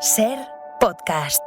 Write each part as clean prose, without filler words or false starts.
Ser podcast.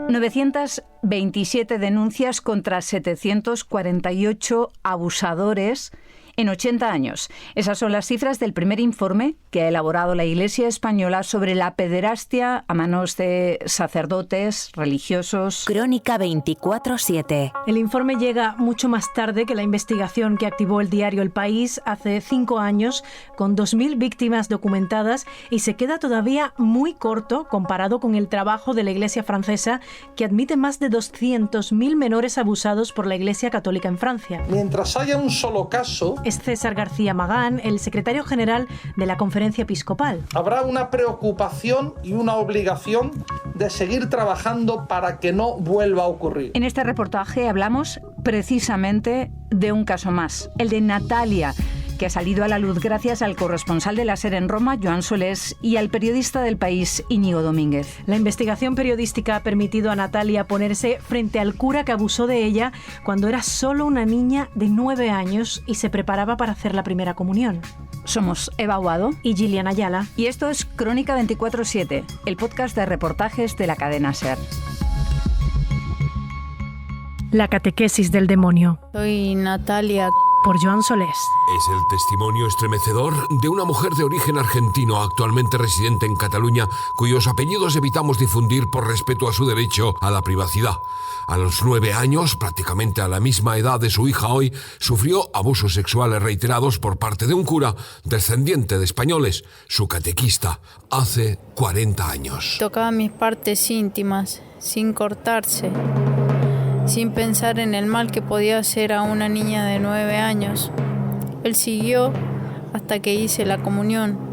927 denuncias contra 748 abusadores en 80 años. Esas son las cifras del primer informe que ha elaborado la Iglesia española sobre la pederastia a manos de sacerdotes, religiosos. Crónica 24/7. El informe llega mucho más tarde que la investigación que activó el diario El País hace 5 años, con 2.000 víctimas documentadas, y se queda todavía muy corto comparado con el trabajo de la Iglesia francesa, que admite más de 200.000 menores abusados por la Iglesia Católica en Francia. Mientras haya un solo caso, Es César García Magán, el secretario general de la Conferencia Episcopal. habrá una preocupación y una obligación de seguir trabajando para que no vuelva a ocurrir. En este reportaje hablamos precisamente de un caso más, el de Natalia, que ha salido a la luz gracias al corresponsal de la SER en Roma, Joan Solés, y al periodista del País, Íñigo Domínguez. La investigación periodística ha permitido a Natalia ponerse frente al cura que abusó de ella cuando era solo una niña de 9 años y se preparaba para hacer la primera comunión. Somos Eva Aguado Y Gillian Ayala. y esto es Crónica 24/7, el podcast de reportajes de la cadena SER. La catequesis del demonio, Soy Natalia. por Joan Solés. Es el testimonio estremecedor de una mujer de origen argentino actualmente residente en Cataluña, cuyos apellidos evitamos difundir por respeto a su derecho a la privacidad. A los 9 años, prácticamente a la misma edad de su hija hoy, sufrió abusos sexuales reiterados por parte de un cura descendiente de españoles, su catequista, hace 40 años. Tocaba mis partes íntimas, sin cortarse, sin pensar en el mal que podía hacer a una niña de 9 años. Él siguió hasta que hice la comunión.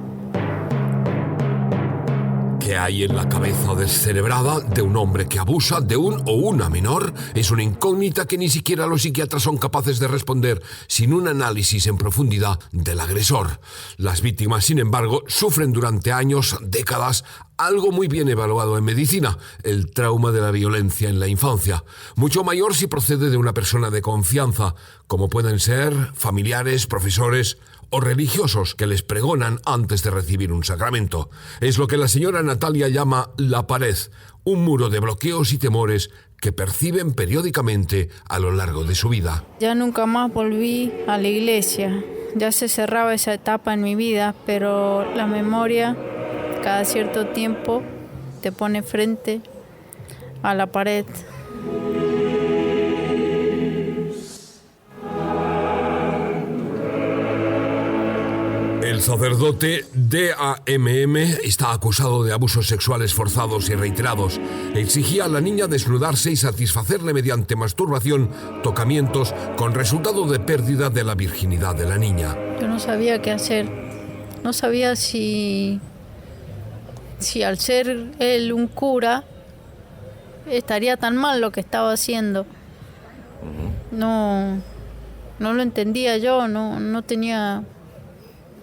¿Qué hay en la cabeza descerebrada de un hombre que abusa de un o una menor? Es una incógnita que ni siquiera los psiquiatras son capaces de responder sin un análisis en profundidad del agresor. Las víctimas, sin embargo, sufren durante años, décadas, algo muy bien evaluado en medicina, el trauma de la violencia en la infancia. Mucho mayor si procede de una persona de confianza, como pueden ser familiares, profesores o religiosos que les pregonan antes de recibir un sacramento. Es lo que la señora Natalia llama la pared, un muro de bloqueos y temores que perciben periódicamente a lo largo de su vida. Ya nunca más volví a la iglesia. Ya se cerraba esa etapa en mi vida, pero la memoria cada cierto tiempo te pone frente a la pared. El sacerdote D.A.M.M. está acusado de abusos sexuales forzados y reiterados. Exigía a la niña desnudarse y satisfacerle mediante masturbación, tocamientos, con resultado de pérdida de la virginidad de la niña. Yo no sabía qué hacer. No sabía si al ser él un cura estaría tan mal lo que estaba haciendo. No lo entendía yo, no tenía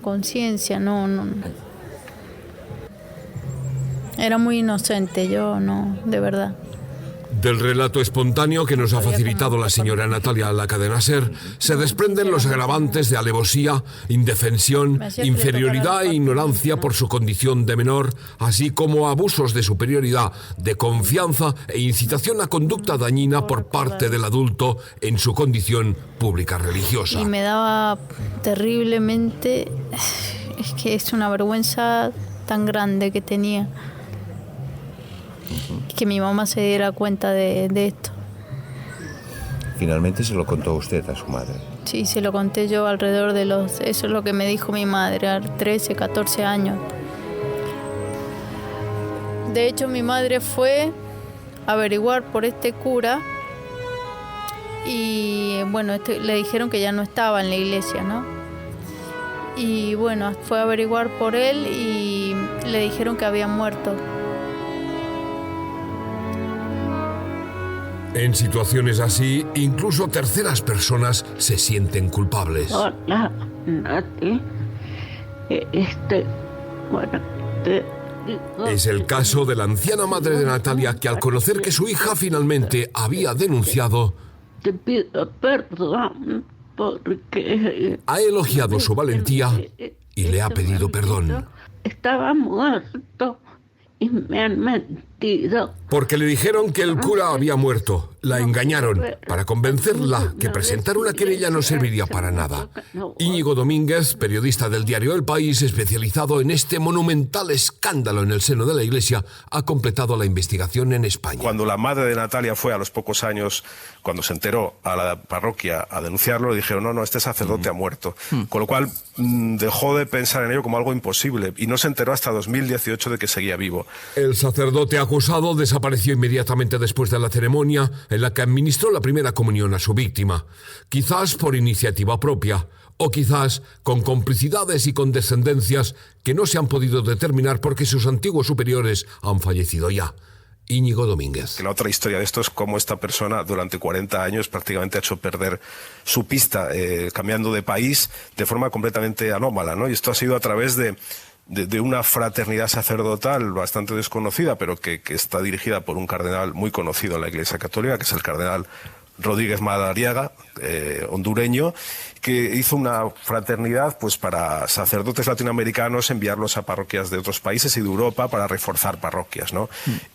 conciencia, no. Era muy inocente, yo no, de verdad. Del relato espontáneo que nos ha facilitado la señora Natalia a la cadena SER, se desprenden los agravantes de alevosía, indefensión, inferioridad e ignorancia por su condición de menor, así como abusos de superioridad, de confianza e incitación a conducta dañina por parte del adulto en su condición pública religiosa. Y me daba terriblemente, es que es una vergüenza tan grande que tenía, que mi mamá se diera cuenta de esto. Finalmente se lo contó usted a su madre. Sí, se lo conté yo alrededor de eso es lo que me dijo mi madre, a 13, 14 años. De hecho, mi madre fue a averiguar por este cura y, bueno, le dijeron que ya no estaba en la iglesia, ¿no? Y, bueno, fue a averiguar por él y le dijeron que había muerto. En situaciones así, incluso terceras personas se sienten culpables. Hola, Nati. Es el caso de la anciana madre de Natalia que, al conocer que su hija finalmente había denunciado, Te pido perdón porque... ha elogiado su valentía y le ha pedido perdón. estaba muerto y me han mentido. Porque le dijeron que el cura había muerto. La engañaron para convencerla que presentar una querella no serviría para nada. Íñigo Domínguez, periodista del diario El País, especializado en este monumental escándalo en el seno de la Iglesia, ha completado la investigación en España. Cuando la madre de Natalia fue a los pocos años, cuando se enteró, a la parroquia a denunciarlo, le dijeron, no, este sacerdote ha muerto. Con lo cual dejó de pensar en ello como algo imposible y no se enteró hasta 2018 de que seguía vivo. El sacerdote acusado desapareció inmediatamente después de la ceremonia en la que administró la primera comunión a su víctima, quizás por iniciativa propia, o quizás con complicidades y condescendencias que no se han podido determinar porque sus antiguos superiores han fallecido ya. Íñigo Domínguez. La otra historia de esto es cómo esta persona durante 40 años prácticamente ha hecho perder su pista, cambiando de país de forma completamente anómala, ¿no? Y esto ha sido a través de una fraternidad sacerdotal bastante desconocida, pero que está dirigida por un cardenal muy conocido en la Iglesia Católica, que es el cardenal Rodríguez Madariaga, hondureño, que hizo una fraternidad pues para sacerdotes latinoamericanos, enviarlos a parroquias de otros países y de Europa para reforzar parroquias, ¿no?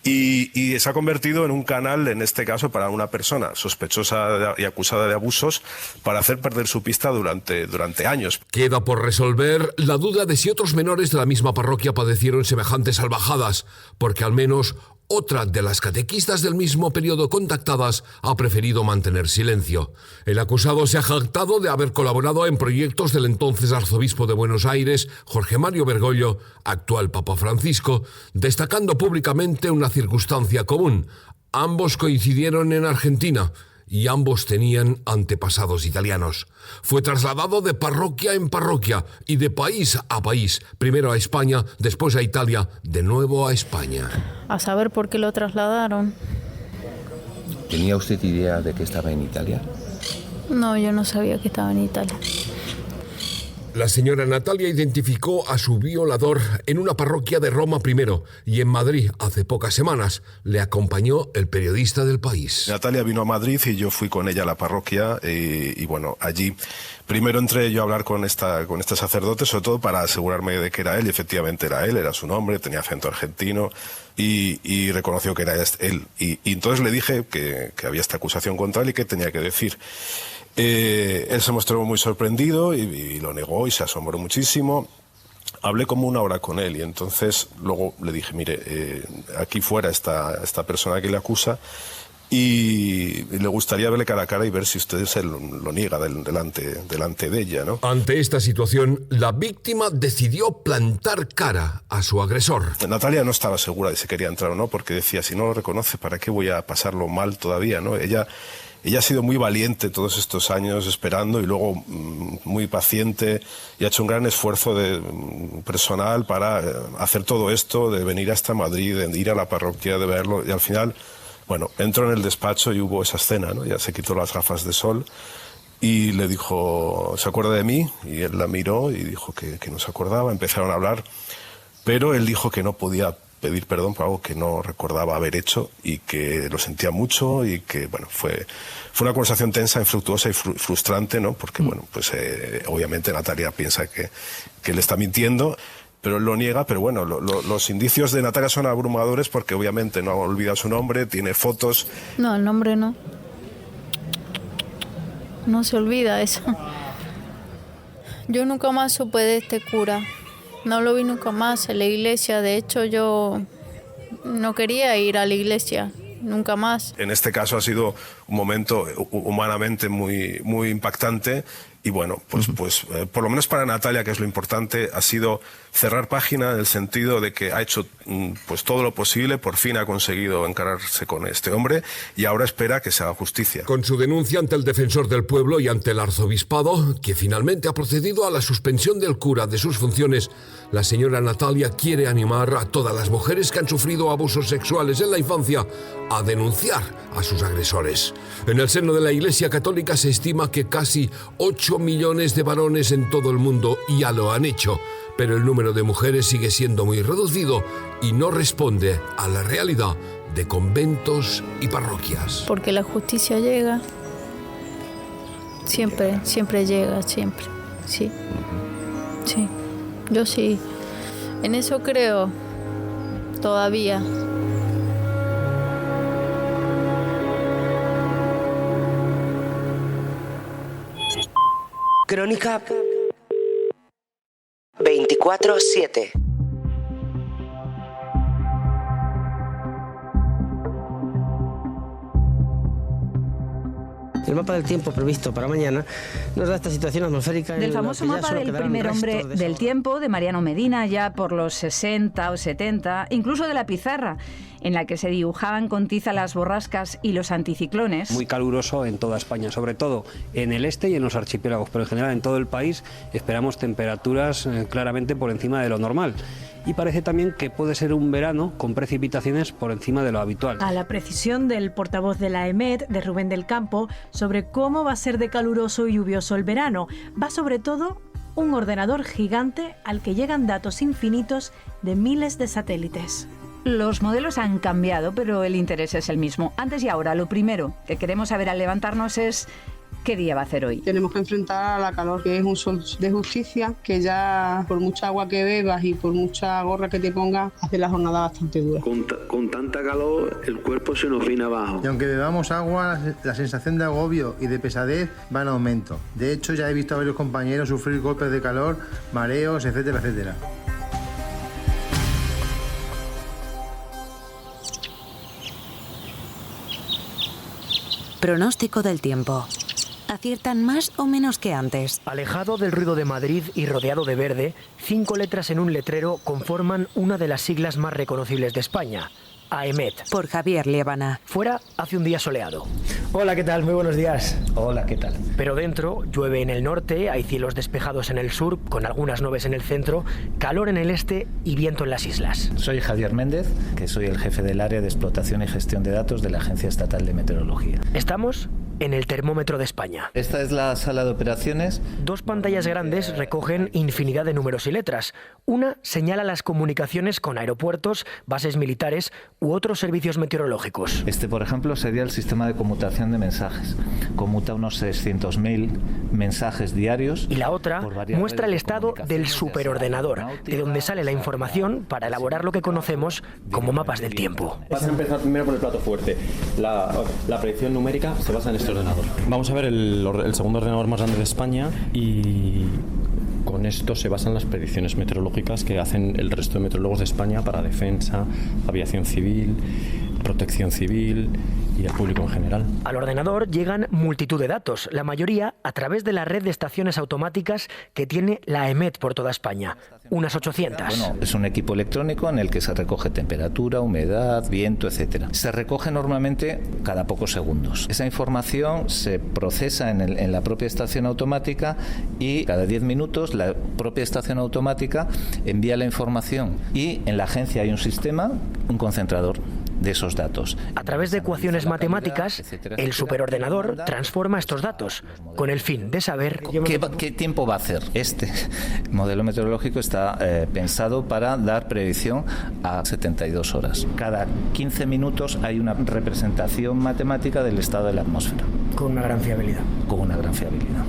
Y se ha convertido en un canal, en este caso, para una persona sospechosa y acusada de abusos, para hacer perder su pista durante años. Queda por resolver la duda de si otros menores de la misma parroquia padecieron semejantes salvajadas, porque al menos otra de las catequistas del mismo periodo contactadas ha preferido mantener silencio. El acusado se ha jactado de haber colaborado en proyectos del entonces arzobispo de Buenos Aires, Jorge Mario Bergoglio, actual Papa Francisco, destacando públicamente una circunstancia común. Ambos coincidieron en Argentina y ambos tenían antepasados italianos. Fue trasladado de parroquia en parroquia y de país a país, primero a España, después a Italia, de nuevo a España. A saber por qué lo trasladaron. ¿Tenía usted idea de que estaba en Italia? No, yo no sabía que estaba en Italia. La señora Natalia identificó a su violador en una parroquia de Roma primero y en Madrid hace pocas semanas. Le acompañó el periodista del País. Natalia vino a Madrid y yo fui con ella a la parroquia y bueno, allí primero entré yo a hablar con este sacerdote, sobre todo para asegurarme de que era él, y efectivamente era él, era su nombre, tenía acento argentino y reconoció que era él. Y entonces le dije que había esta acusación contra él y que tenía que decir. Él se mostró muy sorprendido y lo negó y se asombró muchísimo. Hablé como una hora con él y entonces luego le dije, mire, aquí fuera está esta persona que le acusa y le gustaría verle cara a cara y ver si usted se lo niega delante de ella, ¿no? Ante esta situación, la víctima decidió plantar cara a su agresor. Natalia no estaba segura de si quería entrar o no, porque decía, si no lo reconoce, ¿para qué voy a pasarlo mal todavía, no? Ella ha sido muy valiente todos estos años esperando y luego muy paciente y ha hecho un gran esfuerzo personal para hacer todo esto, de venir hasta Madrid, de ir a la parroquia, de verlo y al final, bueno, entró en el despacho y hubo esa escena, ¿no? Ya se quitó las gafas de sol y le dijo, ¿se acuerda de mí? Y él la miró y dijo que no se acordaba, empezaron a hablar, pero él dijo que no podía pedir perdón por algo que no recordaba haber hecho y que lo sentía mucho y que, bueno, fue una conversación tensa, infructuosa y frustrante, ¿no? Porque, bueno, pues obviamente Natalia piensa que le está mintiendo, pero él lo niega, pero bueno, los indicios de Natalia son abrumadores porque obviamente no ha olvidado su nombre, tiene fotos. No, el nombre no. No se olvida eso. Yo nunca más supe de este cura. No lo vi nunca más en la iglesia. De hecho, yo no quería ir a la iglesia, nunca más. En este caso ha sido un momento humanamente muy, muy impactante. Y bueno, pues por lo menos para Natalia, que es lo importante, ha sido cerrar página en el sentido de que ha hecho pues todo lo posible, por fin ha conseguido encararse con este hombre y ahora espera que se haga justicia. Con su denuncia ante el defensor del pueblo y ante el arzobispado, que finalmente ha procedido a la suspensión del cura de sus funciones, la señora Natalia quiere animar a todas las mujeres que han sufrido abusos sexuales en la infancia a denunciar a sus agresores. En el seno de la Iglesia Católica se estima que casi 8 millones de varones en todo el mundo ya lo han hecho, pero el número de mujeres sigue siendo muy reducido y no responde a la realidad de conventos y parroquias. Porque la justicia llega, siempre llega, siempre, sí. Sí, yo sí En eso creo, todavía. Crónica 24/7. El mapa del tiempo previsto para mañana nos da esta situación atmosférica. Del famoso mapa del primer hombre del tiempo de Mariano Medina, ya por los 60 o 70, incluso de la pizarra, en la que se dibujaban con tiza las borrascas y los anticiclones. Muy caluroso en toda España, sobre todo en el este y en los archipiélagos, pero en general en todo el país esperamos temperaturas claramente por encima de lo normal. Y parece también que puede ser un verano con precipitaciones por encima de lo habitual. A la precisión del portavoz de la EMET, de Rubén del Campo, sobre cómo va a ser de caluroso y lluvioso el verano, va sobre todo un ordenador gigante al que llegan datos infinitos de miles de satélites. Los modelos han cambiado, pero el interés es el mismo. Antes y ahora, lo primero que queremos saber al levantarnos es ¿qué día va a hacer hoy? Tenemos que enfrentar a la calor, que es un sol de justicia, que ya por mucha agua que bebas y por mucha gorra que te pongas, hace la jornada bastante dura. Con tanta calor, el cuerpo se nos viene abajo. Y aunque bebamos agua, la sensación de agobio y de pesadez va en aumento. De hecho, ya he visto a varios compañeros sufrir golpes de calor, mareos, etcétera, etcétera. Pronóstico del tiempo. Aciertan más o menos que antes. Alejado del ruido de Madrid y rodeado de verde, 5 letras en un letrero conforman una de las siglas más reconocibles de España, AEMET. Por Javier Liébana. Fuera hace un día soleado. Hola, ¿qué tal? Muy buenos días. Hola, ¿qué tal? Pero dentro llueve en el norte, hay cielos despejados en el sur, con algunas nubes en el centro, calor en el este y viento en las islas. Soy Javier Méndez, que soy el jefe del área de explotación y gestión de datos de la Agencia Estatal de Meteorología. Estamos en el termómetro de España. Esta es la sala de operaciones. 2 pantallas grandes recogen infinidad de números y letras. Una señala las comunicaciones con aeropuertos, bases militares u otros servicios meteorológicos. Este, por ejemplo, sería el sistema de conmutación de mensajes. Conmuta unos 600.000 mensajes diarios. Y la otra muestra el estado del superordenador, de donde sale la información para elaborar lo que conocemos como mapas del tiempo. Vas a empezar primero por el plato fuerte. La predicción numérica se basa en este ordenador. Vamos a ver el segundo ordenador más grande de España y con esto se basan las predicciones meteorológicas que hacen el resto de meteorólogos de España para defensa, aviación civil, protección civil y el público en general. Al ordenador llegan multitud de datos, la mayoría a través de la red de estaciones automáticas que tiene la AEMET por toda España, unas 800. Bueno, es un equipo electrónico en el que se recoge temperatura, humedad, viento, etcétera. Se recoge normalmente cada pocos segundos. Esa información se procesa en la propia estación automática y cada 10 minutos la propia estación automática envía la información y en la agencia hay un sistema, un concentrador de esos datos. A través de ecuaciones matemáticas, el superordenador transforma estos datos, con el fin de saber qué tiempo va a hacer. Este modelo meteorológico está pensado para dar predicción a 72 horas. Cada 15 minutos hay una representación matemática del estado de la atmósfera. Con una gran fiabilidad. Con una gran fiabilidad.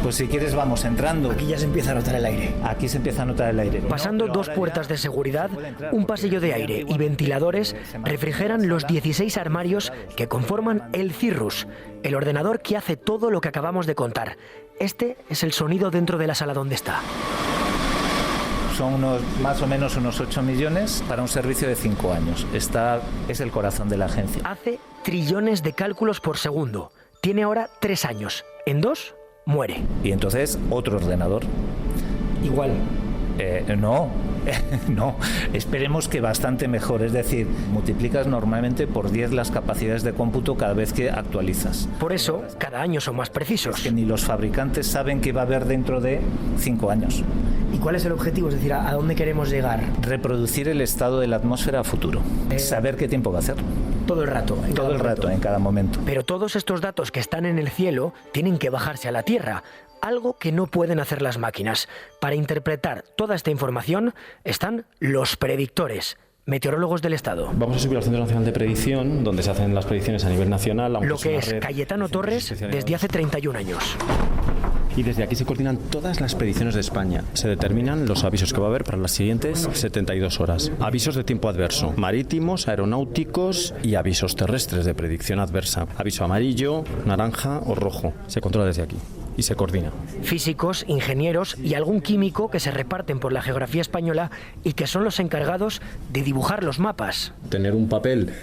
Pues si quieres vamos entrando. Aquí ya se empieza a notar el aire. Aquí se empieza a notar el aire. Pasando 2 puertas de seguridad, un pasillo de aire y ventiladores refrigeran los 16 armarios que conforman el Cirrus, el ordenador que hace todo lo que acabamos de contar. Este es el sonido dentro de la sala donde está. Son más o menos unos 8 millones para un servicio de 5 años. Es el corazón de la agencia. Hace trillones de cálculos por segundo. Tiene ahora 3 años. En 2 muere. Y entonces otro ordenador. Igual. No, esperemos que bastante mejor, es decir, multiplicas normalmente por 10 las capacidades de cómputo cada vez que actualizas. Por eso, cada año son más precisos. Es que ni los fabricantes saben qué va a haber dentro de 5 años. ¿Y cuál es el objetivo? Es decir, ¿a dónde queremos llegar? Reproducir el estado de la atmósfera a futuro. Saber qué tiempo va a hacer. Todo el rato. Todo el rato, en cada momento. Pero todos estos datos que están en el cielo tienen que bajarse a la Tierra. Algo que no pueden hacer las máquinas. Para interpretar toda esta información están los predictores, meteorólogos del Estado. Vamos a subir al Centro Nacional de Predicción, donde se hacen las predicciones a nivel nacional. Lo que es Cayetano Torres desde hace 31 años. y desde aquí se coordinan todas las predicciones de España. Se determinan los avisos que va a haber para las siguientes 72 horas. Avisos de tiempo adverso, marítimos, aeronáuticos y avisos terrestres de predicción adversa. Aviso amarillo, naranja o rojo. Se controla desde aquí y se coordina. Físicos, ingenieros y algún químico que se reparten por la geografía española y que son los encargados de dibujar los mapas. Tener un papel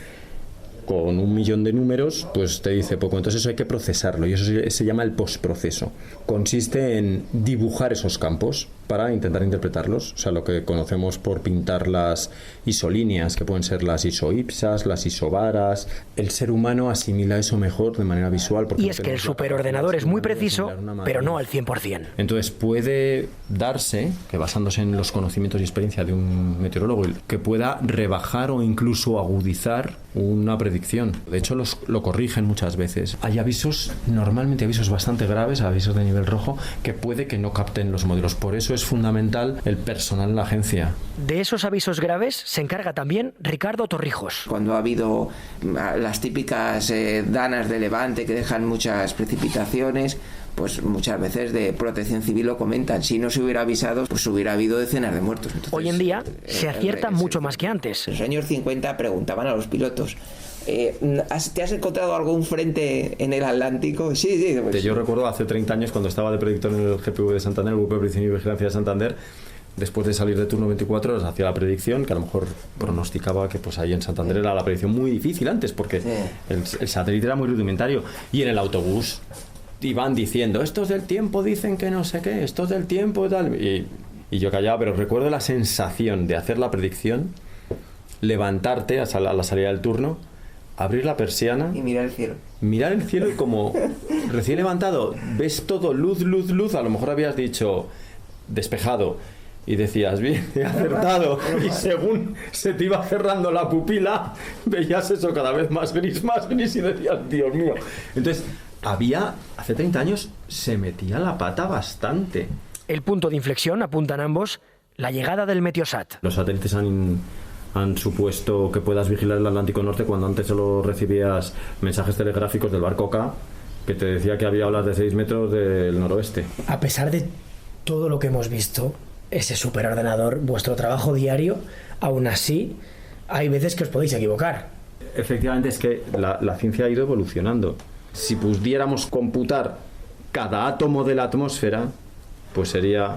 con 1 millón de números, pues te dice poco. Entonces eso hay que procesarlo y eso se llama el postproceso. Consiste en dibujar esos campos para intentar interpretarlos, o sea, lo que conocemos por pintar las isolíneas, que pueden ser las isoipsas, las isobaras. El ser humano asimila eso mejor de manera visual. Y es que el superordenador es muy preciso, pero no al 100%. Entonces puede darse, que basándose en los conocimientos y experiencia de un meteorólogo, que pueda rebajar o incluso agudizar una predicción. De hecho, lo corrigen muchas veces. Hay avisos, normalmente avisos bastante graves, avisos de nivel rojo, que puede que no capten los modelos. Por eso es fundamental el personal en la agencia. De esos avisos graves se encarga también Ricardo Torrijos. Cuando ha habido las típicas danas de levante que dejan muchas precipitaciones, pues muchas veces de Protección Civil lo comentan. Si no se hubiera avisado, pues hubiera habido decenas de muertos. Entonces, hoy en día se acierta mucho más que antes. En los años 50 preguntaban a los pilotos: ¿te has encontrado algún frente en el Atlántico? Sí. Pues, yo recuerdo hace 30 años cuando estaba de predictor en el GPV de Santander, el Grupo de Predicción y Vigilancia de Santander. Después de salir de turno 24 horas, hacía la predicción, que a lo mejor pronosticaba que pues ahí en Santander era la predicción muy difícil antes, porque el satélite era muy rudimentario. Y en el autobús iban diciendo: estos del tiempo dicen que no sé qué, estos del tiempo y tal. Y yo callaba, pero recuerdo la sensación de hacer la predicción, levantarte a la salida del turno, abrir la persiana y mirar el cielo. Mirar el cielo y como recién levantado, ves todo luz, luz, luz. A lo mejor habías dicho despejado y decías, bien, he acertado. Y según se te iba cerrando la pupila, veías eso cada vez más gris y decías, Dios mío. Entonces, hace 30 años se metía la pata bastante. El punto de inflexión, apuntan ambos, la llegada del Meteosat. Los satélites han supuesto que puedas vigilar el Atlántico Norte cuando antes solo recibías mensajes telegráficos del barco K, que te decía que había olas de 6 metros del noroeste. A pesar de todo lo que hemos visto, ese superordenador, vuestro trabajo diario, aún así, hay veces que os podéis equivocar. Efectivamente, es que la ciencia ha ido evolucionando. Si pudiéramos computar cada átomo de la atmósfera, pues sería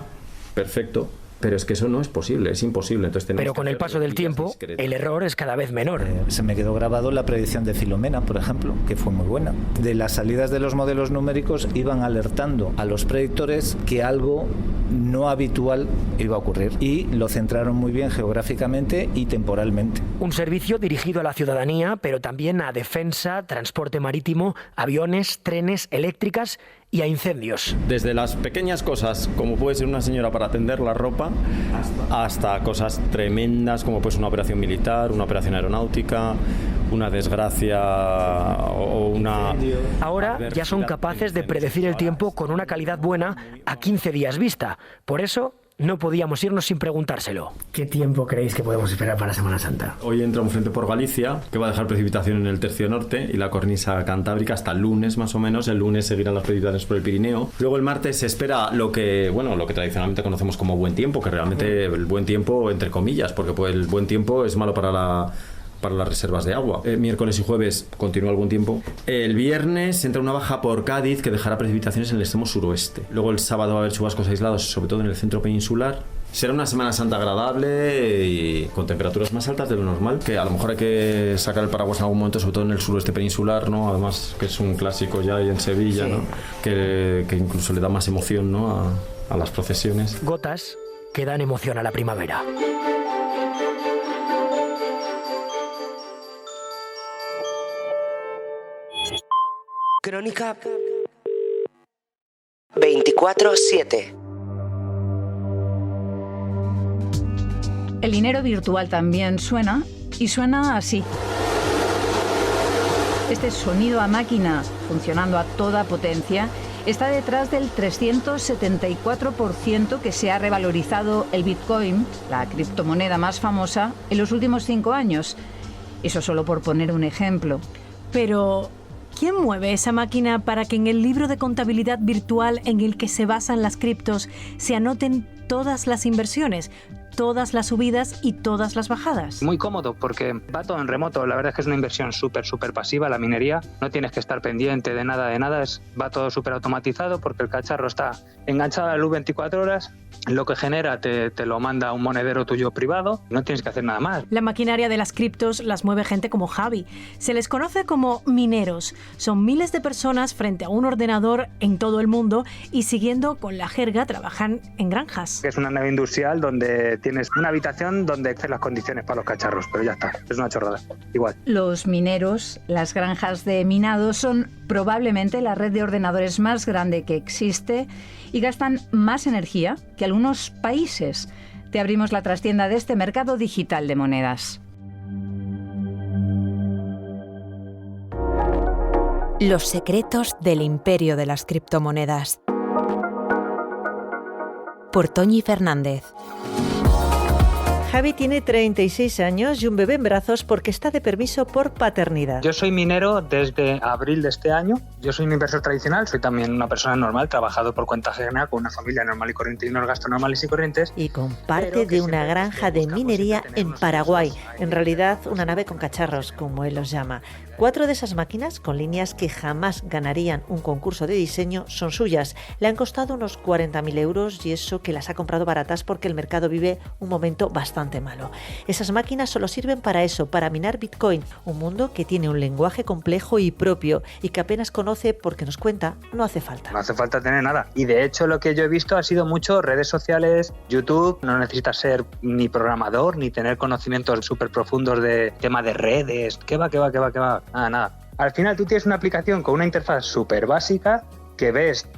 perfecto. Pero es que eso no es posible, es imposible. Entonces pero con el paso del tiempo, el error es cada vez menor. Se me quedó grabado la predicción de Filomena, por ejemplo, que fue muy buena. De las salidas de los modelos numéricos iban alertando a los predictores que algo no habitual iba a ocurrir. Y lo centraron muy bien geográficamente y temporalmente. Un servicio dirigido a la ciudadanía, pero también a defensa, transporte marítimo, aviones, trenes, eléctricas y a incendios. Desde las pequeñas cosas, como puede ser una señora para tender la ropa, hasta cosas tremendas como puede ser una operación militar, una operación aeronáutica, una desgracia o una... Ahora ya son capaces de predecir el tiempo con una calidad buena a 15 días vista. Por eso no podíamos irnos sin preguntárselo. ¿Qué tiempo creéis que podemos esperar para Semana Santa? Hoy entra un frente por Galicia que va a dejar precipitación en el tercio norte y la cornisa cantábrica hasta el lunes más o menos. El lunes seguirán las precipitaciones por el Pirineo. Luego el martes se espera lo que tradicionalmente conocemos como buen tiempo, que realmente el buen tiempo entre comillas, porque pues, el buen tiempo es malo para las reservas de agua. Miércoles y jueves continúa el buen tiempo. El viernes entra una baja por Cádiz que dejará precipitaciones en el extremo suroeste. Luego el sábado va a haber chubascos aislados, sobre todo en el centro peninsular. Será una Semana Santa agradable y con temperaturas más altas de lo normal, que a lo mejor hay que sacar el paraguas en algún momento, sobre todo en el suroeste peninsular, ¿no? Además que es un clásico ya ahí en Sevilla, sí. ¿No? Que incluso le da más emoción, ¿no? a las procesiones. Gotas que dan emoción a la primavera. Crónica 24/7. El dinero virtual también suena, y suena así. Este sonido a máquina, funcionando a toda potencia, está detrás del 374% que se ha revalorizado el Bitcoin, la criptomoneda más famosa, en los últimos 5 años. Eso solo por poner un ejemplo. Pero ¿Quién mueve esa máquina para que en el libro de contabilidad virtual en el que se basan las criptos se anoten todas las inversiones, todas las subidas y todas las bajadas? Muy cómodo porque va todo en remoto. La verdad es que es una inversión súper pasiva, la minería. No tienes que estar pendiente de nada, va todo súper automatizado porque el cacharro está enganchado a la luz 24 horas. Lo que genera te lo manda un monedero tuyo privado. No tienes que hacer nada más. La maquinaria de las criptos las mueve gente como Javi. Se les conoce como mineros. Son miles de personas frente a un ordenador en todo el mundo y, siguiendo con la jerga, trabajan en granjas. Es una nave industrial donde tienes una habitación donde haces las condiciones para los cacharros, pero ya está, es una chorrada, igual. Los mineros, las granjas de minado, son probablemente la red de ordenadores más grande que existe y gastan más energía que algunos países. Te abrimos la trastienda de este mercado digital de monedas. Los secretos del imperio de las criptomonedas. Por Toñi Fernández. Javi tiene 36 años y un bebé en brazos porque está de permiso por paternidad. Yo soy minero desde abril de este año. Yo soy un inversor tradicional, soy también una persona normal, trabajador por cuenta ajena, con una familia normal y corriente y unos gastos normales y corrientes. Y con parte de una granja de minería en Paraguay. En realidad, una nave con cacharros, como él los llama. 4 de esas máquinas, con líneas que jamás ganarían un concurso de diseño, son suyas. Le han costado unos 40.000 euros y eso que las ha comprado baratas porque el mercado vive un momento bastante malo. Esas máquinas solo sirven para eso, para minar Bitcoin, un mundo que tiene un lenguaje complejo y propio y que apenas conoce porque nos cuenta, no hace falta. No hace falta tener nada. Y de hecho lo que yo he visto ha sido mucho redes sociales, YouTube. No necesitas ser ni programador ni tener conocimientos súper profundos de tema de redes. ¿Qué va? Nada. Al final tú tienes una aplicación con una interfaz súper básica que ves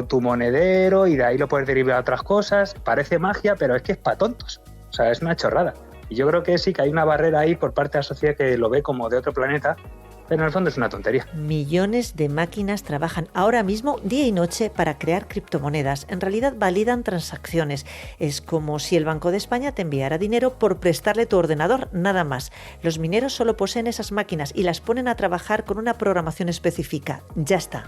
tu monedero y de ahí lo puedes derivar a otras cosas. Parece magia, pero es que es para tontos. O sea, es una chorrada. Y yo creo que sí que hay una barrera ahí por parte de la sociedad que lo ve como de otro planeta, pero en el fondo es una tontería. Millones de máquinas trabajan ahora mismo día y noche para crear criptomonedas. En realidad validan transacciones. Es como si el Banco de España te enviara dinero por prestarle tu ordenador, nada más. Los mineros solo poseen esas máquinas y las ponen a trabajar con una programación específica. Ya está.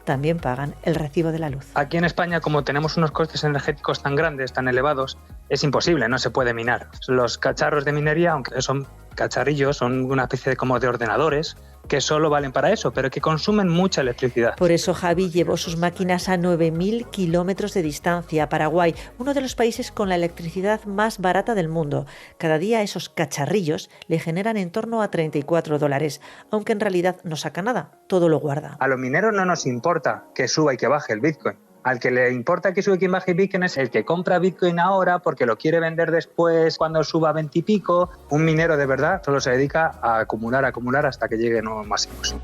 También pagan el recibo de la luz. Aquí en España, como tenemos unos costes energéticos tan grandes, tan elevados, es imposible, no se puede minar. Los cacharros de minería, aunque son cacharrillos, son una especie de ordenadores que solo valen para eso, pero que consumen mucha electricidad. Por eso Javi llevó sus máquinas a 9.000 kilómetros de distancia, a Paraguay, uno de los países con la electricidad más barata del mundo. Cada día esos cacharrillos le generan en torno a $34, aunque en realidad no saca nada, todo lo guarda. A los mineros no nos importa que suba y que baje el Bitcoin. Al que le importa que suba y que baje Bitcoin es el que compra Bitcoin ahora porque lo quiere vender después cuando suba 20 y pico. Un minero de verdad solo se dedica a acumular hasta que llegue a nuevos máximos.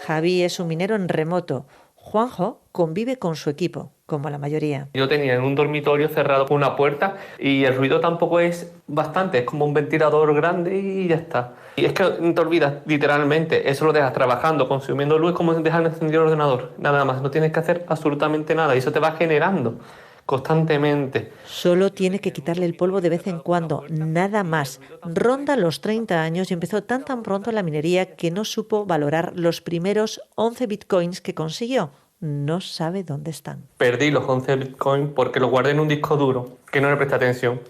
Javi es un minero en remoto. Juanjo convive con su equipo, como la mayoría. Yo tenía en un dormitorio cerrado con una puerta y el ruido tampoco es bastante, es como un ventilador grande y ya está. Y es que te olvidas, literalmente, eso lo dejas trabajando, consumiendo luz, como dejar encendido el ordenador, nada más, no tienes que hacer absolutamente nada y eso te va generando constantemente. Solo tiene que quitarle el polvo de vez en cuando, nada más. Ronda los 30 años y empezó tan pronto en la minería que no supo valorar los primeros 11 bitcoins que consiguió. No sabe dónde están. Perdí los 11 bitcoins porque los guardé en un disco duro, que no le presté atención.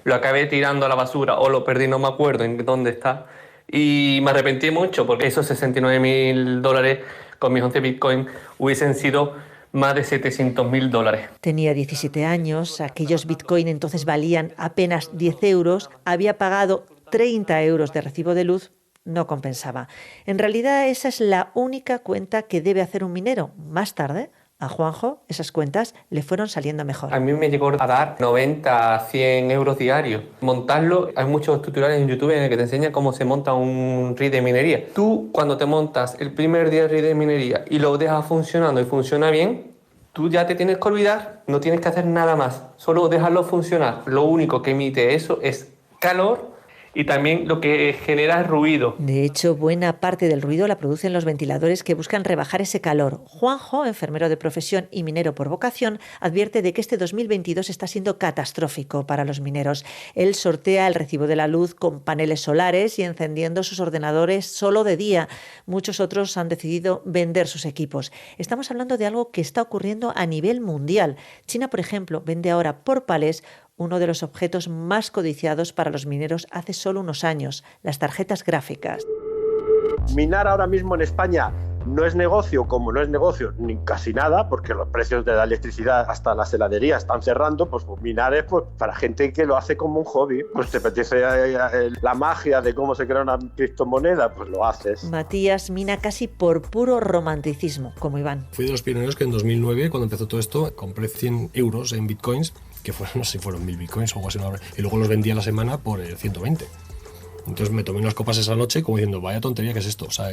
Lo acabé tirando a la basura o lo perdí, no me acuerdo en dónde está. Y me arrepentí mucho porque esos $69.000 con mis 11 bitcoins hubiesen sido más de $700.000. Tenía 17 años, aquellos bitcoin entonces valían apenas 10 euros, había pagado 30 euros de recibo de luz, no compensaba. En realidad esa es la única cuenta que debe hacer un minero. Más tarde, a Juanjo esas cuentas le fueron saliendo mejor. A mí me llegó a dar 90 a 100 euros diarios. Montarlo, hay muchos tutoriales en YouTube en el que te enseñan cómo se monta un rig de minería. Tú, cuando te montas el primer día de rig de minería y lo dejas funcionando y funciona bien, tú ya te tienes que olvidar, no tienes que hacer nada más, solo dejarlo funcionar. Lo único que emite eso es calor y también lo que genera es ruido. De hecho, buena parte del ruido la producen los ventiladores que buscan rebajar ese calor. Juanjo, enfermero de profesión y minero por vocación, advierte de que este 2022 está siendo catastrófico para los mineros. Él sortea el recibo de la luz con paneles solares y encendiendo sus ordenadores solo de día. Muchos otros han decidido vender sus equipos. Estamos hablando de algo que está ocurriendo a nivel mundial. China, por ejemplo, vende ahora por palés uno de los objetos más codiciados para los mineros hace solo unos años, las tarjetas gráficas. Minar ahora mismo en España no es negocio, como no es negocio ni casi nada, porque los precios de la electricidad hasta las heladerías están cerrando, pues minar es pues, para gente que lo hace como un hobby. Pues te apetece la magia de cómo se crea una criptomoneda, pues lo haces. Matías mina casi por puro romanticismo, como Iván. Fui de los pioneros que en 2009, cuando empezó todo esto, compré 100 euros en bitcoins, que fueron, no sé si fueron 1000 bitcoins o algo así, y luego los vendí a la semana por 120. Entonces me tomé unas copas esa noche como diciendo, vaya tontería que es esto, o sea,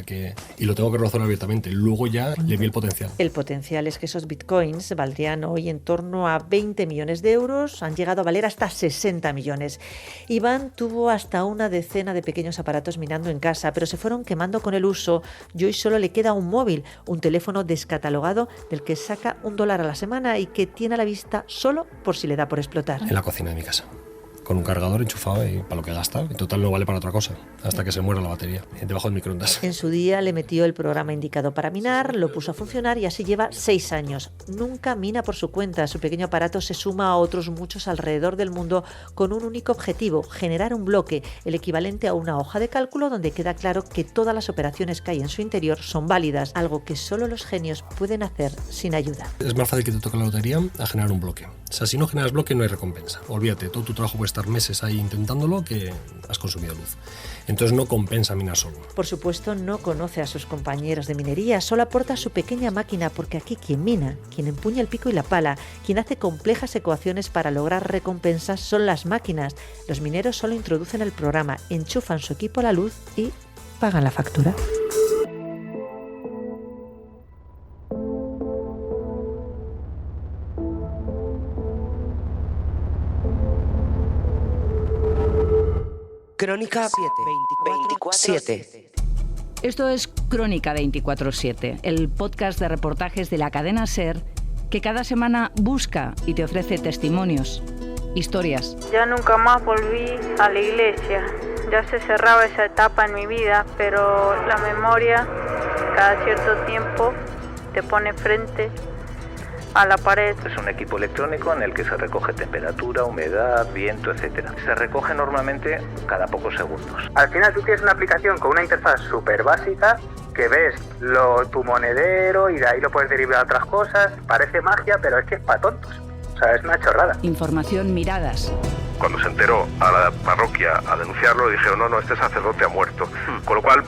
y lo tengo que razonar abiertamente. Luego ya le vi el potencial. El potencial es que esos bitcoins valdrían hoy en torno a 20 millones de euros, han llegado a valer hasta 60 millones. Iván tuvo hasta una decena de pequeños aparatos minando en casa, pero se fueron quemando con el uso y hoy solo le queda un móvil, un teléfono descatalogado del que saca $1 a la semana y que tiene a la vista solo por si le da por explotar. En la cocina de mi casa, con un cargador enchufado y para lo que gasta. En total no vale para otra cosa, hasta que se muera la batería, debajo del microondas. En su día le metió el programa indicado para minar, lo puso a funcionar y así lleva 6 años. Nunca mina por su cuenta. Su pequeño aparato se suma a otros muchos alrededor del mundo con un único objetivo, generar un bloque, el equivalente a una hoja de cálculo donde queda claro que todas las operaciones que hay en su interior son válidas, algo que solo los genios pueden hacer sin ayuda. Es más fácil que te toque la lotería a generar un bloque. O sea, si no generas bloque no hay recompensa. Olvídate, todo tu trabajo puede estar meses ahí intentándolo que has consumido luz. Entonces no compensa minar solo. Por supuesto no conoce a sus compañeros de minería, solo aporta su pequeña máquina porque aquí quien mina, quien empuña el pico y la pala, quien hace complejas ecuaciones para lograr recompensas son las máquinas. Los mineros solo introducen el programa, enchufan su equipo a la luz y pagan la factura. Crónica 24/7. Esto es Crónica 24/7, el podcast de reportajes de la cadena SER que cada semana busca y te ofrece testimonios, historias. Ya nunca más volví a la iglesia. Ya se cerraba esa etapa en mi vida, pero la memoria cada cierto tiempo te pone frente a la pared. Es un equipo electrónico en el que se recoge temperatura, humedad, viento, etc. Se recoge normalmente cada pocos segundos. Al final tú tienes una aplicación con una interfaz súper básica que ves tu monedero y de ahí lo puedes derivar a otras cosas. Parece magia, pero es que es para tontos. O sea, es una chorrada. Información, miradas. Cuando se enteró a la parroquia a denunciarlo, dijeron, no, este sacerdote ha muerto. Con lo cual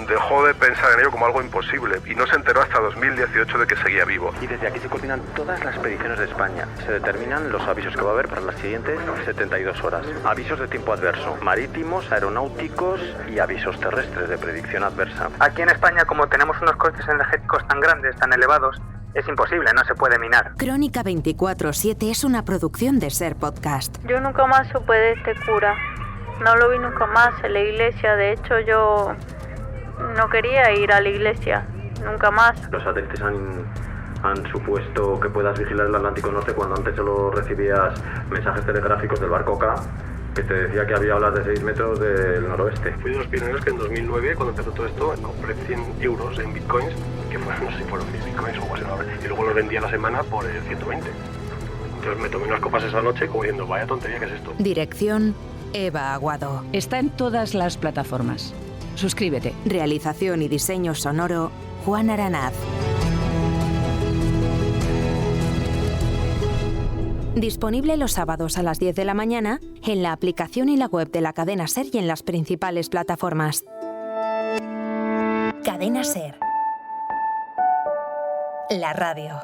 dejó de pensar en ello como algo imposible y no se enteró hasta 2018 de que seguía vivo. Y desde aquí se coordinan todas las predicciones de España. Se determinan los avisos que va a haber para las siguientes 72 horas. Avisos de tiempo adverso, marítimos, aeronáuticos y avisos terrestres de predicción adversa. Aquí en España, como tenemos unos costes energéticos tan grandes, tan elevados, es imposible, no se puede minar. Crónica 24/7 es una producción de SER Podcast. Yo nunca más supe de este cura. No lo vi nunca más en la iglesia. De hecho, yo no quería ir a la iglesia, nunca más. Los satélites han supuesto que puedas vigilar el Atlántico Norte cuando antes solo recibías mensajes telegráficos del barco K, que te decía que había olas de 6 metros del noroeste. Fui de los pioneros que en 2009, cuando empezó todo esto, compré 100 euros en bitcoins, que fueron, no sé si fueron 1000 bitcoins o algo así, y luego los vendí a la semana por 120. Entonces me tomé unas copas esa noche como diciendo, vaya tontería que es esto. Dirección, Eva Aguado. Está en todas las plataformas. Suscríbete. Realización y diseño sonoro, Juan Aranaz. Disponible los sábados a las 10 de la mañana en la aplicación y la web de la cadena SER y en las principales plataformas. Cadena SER. La radio.